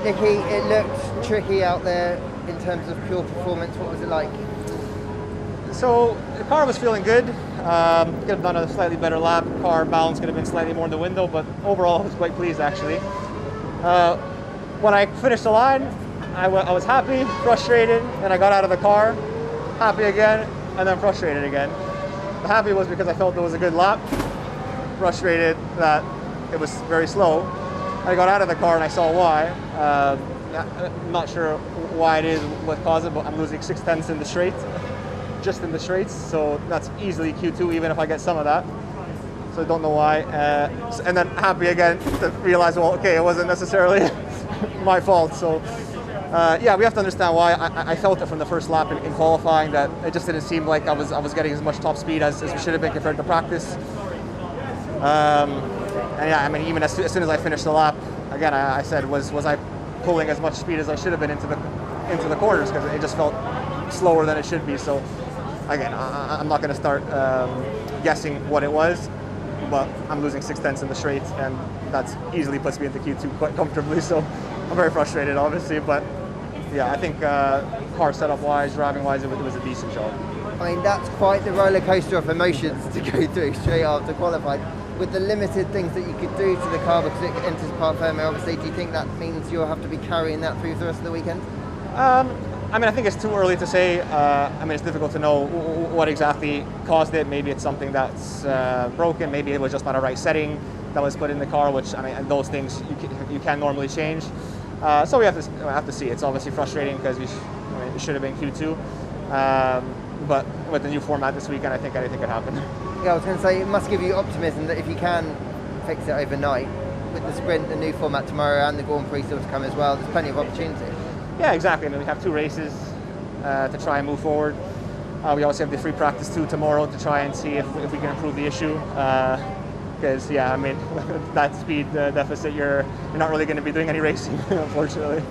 Nicky, it looked tricky out there in terms of pure performance. What was it like? So the car was feeling good. Could have done a slightly better lap. Car balance could have been slightly more in the window, but overall I was quite pleased actually. When I finished the line, I was happy, frustrated, then I got out of the car, happy again, and then frustrated again. The happy was because I felt it was a good lap, frustrated that it was very slow. I got out of the car and I saw why. I'm not sure why it is, what caused it, but I'm losing 0.6 in the straight, just in the straights, so that's easily Q2 even if I get some of that. So I don't know why. And then happy again to realize, well, okay, it wasn't necessarily my fault. So yeah, we have to understand why. I felt it from the first lap in qualifying that it just didn't seem like I was getting as much top speed as we should have been compared to practice. And yeah, I mean, even as soon as I finished the lap, again, I said, was I pulling as much speed as I should have been into the corners, because it just felt slower than it should be. So again, I'm not going to start guessing what it was, but I'm losing 0.6 in the straights, and that's easily puts me into Q2 quite comfortably. So I'm very frustrated, obviously, but yeah, I think car setup wise, driving wise, it was a decent job. I mean, that's quite the roller coaster of emotions to go through straight after qualifying. With the limited things that you could do to the car because it enters part firmly, obviously, do you think that means you'll have to be carrying that through the rest of the weekend? I mean, I think it's too early to say. I mean, it's difficult to know what exactly caused it. Maybe it's something that's broken. Maybe it was just not a right setting that was put in the car, which, I mean, and those things you can normally change. So we have to see. It's obviously frustrating because it should have been Q2. But with the new format this weekend, I think anything could happen. Yeah, I was going to say, it must give you optimism that if you can fix it overnight, with the sprint, the new format tomorrow, and the Grand Prix still to come as well, there's plenty of opportunity. Yeah, exactly. I mean, we have 2 races to try and move forward. We also have the free practice 2 tomorrow to try and see if we can improve the issue. Because, yeah, I mean, that speed deficit, you're not really going to be doing any racing, unfortunately.